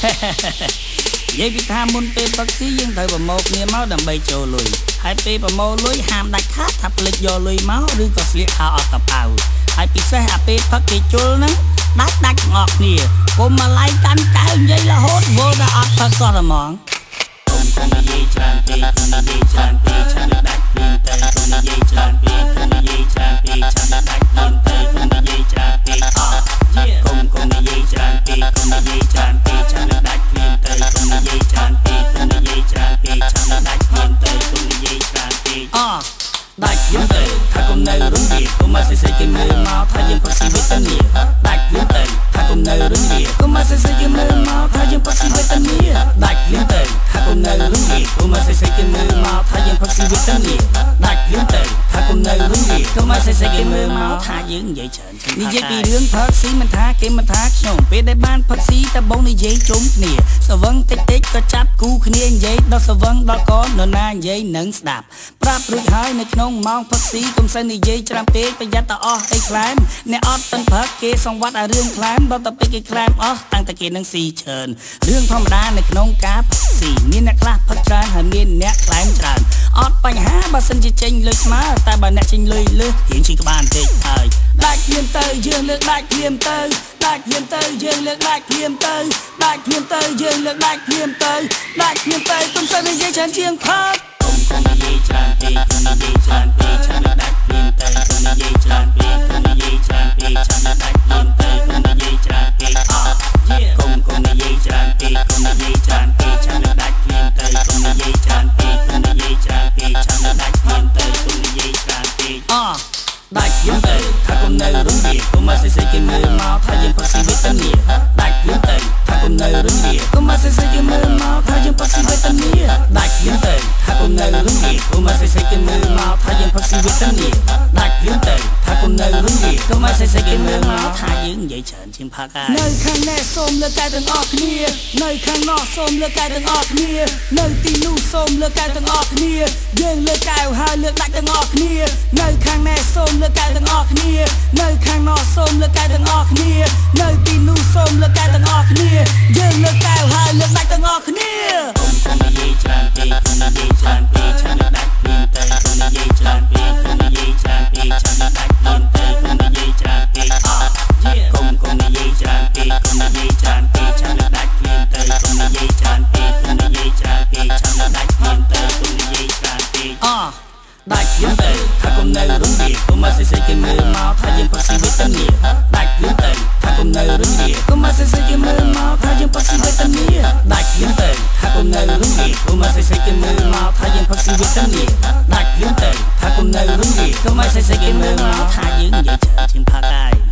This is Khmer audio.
និយាយពីថាមុនពេលផឹកស៊ីយើងត្រូវប្រមូលគ្នាមកដើម្បីចូលលុយហើយពេលប្រមូលលុយហាមដាច់ខាតថាភ្លេចយកលុយមកឬក៏ស្លៀកខោអត់កប៉ៅហើយពិសេសអាពេលផឹកគេជុលហ្នឹងដាច់ទាំងអស់គ្នាកុំមកឡៃកាន់កៅនិយាយរហូតវល់តែអត់ផឹកសោះតែហ្មងកុំនិយាយច្រើនពេកកុំនិយាយច្រើនពេកឆានដាច់ព្រៀងទៅកុំនិយាយច្រើនពេកកុំនិយាយច្រើនពេកឆានដាច់ព្រៀងទៅកុំនិយាយច្រើនពេកកុំនិយាយច្រើនពេកកុំនិយាយច្រើនពេកឆានដាច់ព្រៀងទៅកុំនិយាយច្រើនពេកកុំនិយាយច្រើនពេកឆានដាច់ព្រៀងទៅកុំនិយាយច្រើនពេកដាច់ព្រៀងទៅថាកុំនៅរំលាកុំមកសេគេមើលមកថាយើងផឹកស៊ីវេទនាដាច់ព្រៀងទៅថាកុំនៅរំលាកុំមកសេគេមើលមកថាយើងផឹកស៊ីវេទនាដាច់ព្រៀងទៅថាកុំនៅរំលាកុំមកសេគេមើលមកថាយើងផឹកស៊ីវេទនាដាច់ព្រៀងទៅថាកុំនៅរំលាកុំមកសេគេមើលមកថាយើងនិយាយច្រើននិយាយពីរឿងផឹកស៊ីមិនថាគេមិនថាខ្ញុំពេលដែលបានផឹកស៊ីតែបងនិយាយជុំគ្នាស្វឹងតិចតិចក៏ចាប់គូគ្នានិយាយដល់ស្វឹងដល់កននរណានិយាយនឹងស្ដាប់ប្រាប់រួចហើយនៅក្នុងម៉ោងផឹកស៊ីកុំសូវនិយាយច្រើនពេកប្រយ័ត្នតែអស់អីខ្លែមអ្នកអត់ទាំងផឹកគេសង្វាត់ឲ្យរឿងខ្លែមដល់តែពេលគេខ្លែមអស់តាំងតែគេនឹងស៊ីច្រើនរឿងធម្មតានៅក្នុងការផឹកស៊ីមានអ្នកខ្លះផឹកច្រើនហើយមានអ្នកខ្លែមច្រើនអត់បញ្ហាបើសិនជាចេញលុយស្មើតែបើអ្នកចេញលុយលើសរៀងឈឺក្បាលបន្តិចហើយដាច់ភ្លាមទៅយើងលើកដាច់ភ្លាមទៅដាច់ភ្លាមទៅយើងលើកដាច់ភ្លាមទៅដាច់ភ្លាមទៅយើងលើកដាច់ភ្លាមទៅដាច់ភ្លាមទៅកុំសូវនិយាយច្រើនជាងផឹកកុំនិយាយច្រើនពេកកុំនិយាយច្រើនពេកឆានដាច់ភ្លាមទៅកុំនិយាយច្រើនពេកកុំនិយាយច្រើនពេកឆានដាច់ភ្លាមទៅកុំនិយាយច្រើនពេកកុំនិយាយច្រើនពេកកុំនិយាយច្រើនពេកឆានដាច់ភ្លាមទៅកុំនិយាយច្រើនពេកកុំនិយាយច្រើនពេកឆានដាច់ភ្លាមទៅកុំនិយាយច្រើនពេកដាច់ភ្លាមទៅថាកុំនៅរំលាកុំមកសេគេមើលមកថាយើងផឹកស៊ីវេទនាដាច់ភ្លាមទៅថាកុំនៅរំលាកុំមកសេគេមើលមកថាយើងផឹកស៊ីវេទនាដាច់ភ្លាមទៅថាកុំនៅរំលាកុំមកសេគេមើលមកថាយើងផឹកស៊ីវេទនាដាច់ភ្លាមទៅថាកុំនៅរំលាកុំមកសេគេមើលមកថាយើងនិយាយច្រើនជាងផឹកហើយនៅខាងនេះសូមលើកដៃទាំងអស់គ្នានៅខាងនោះសូមលើកដៃទាំងអស់គ្នានៅទីនោះសូមលើកដៃទាំងអស់គ្នាយើងលើកកែវហើយលើកដាច់ទាំងអស់គ្នានៅខាងនេះសូមលើកកែវទាំងអស់គ្នានៅខាងនោះសូមលើកកែវទាំងអស់គ្នានៅទីនោះសូមលើកកែវទាំងអស់គ្នាយើងលើកកែវហើយលើកដាច់ទាំងអស់គ្នាកុំនិយាយច្រើនពេកកុំនិយាយច្រើនពេកឆានដាច់ព្រៀងទៅកុំនិយាយច្រើនពេកកុំនិយាយច្រើនពេកឆានដាច់ព្រៀងទៅកុំនិយាយច្រើនពេកកុំនិយាយច្រើនពេកកុំនិយាយច្រើនពេកឆានដាច់ព្រៀងទៅកុំនិយាយច្រើនពេកកុំនិយាយច្រើនពេកឆានដាច់ព្រៀងទៅកុំនិយាយច្រើនពេកដាច់ភ្លាមទៅថាកុំនៅរំលាកុំមកសេគេមើលមកថាយើងផឹកស៊ីវេទនាដាច់ភ្លាមទៅថាកុំនៅរំលាកុំមកសេគេមើលមកថាយើងផឹកស៊ីវេទនាដាច់ភ្លាមទៅថាកុំនៅរំលាកុំមកសេគេមើលមកថាយើងផឹកស៊ីវេទនាដាច់ភ្លាមទៅថាកុំនៅរំលាកុំមកសេគេមើលមកថាយើងនិយាយច្រើនជាងផឹកហើយ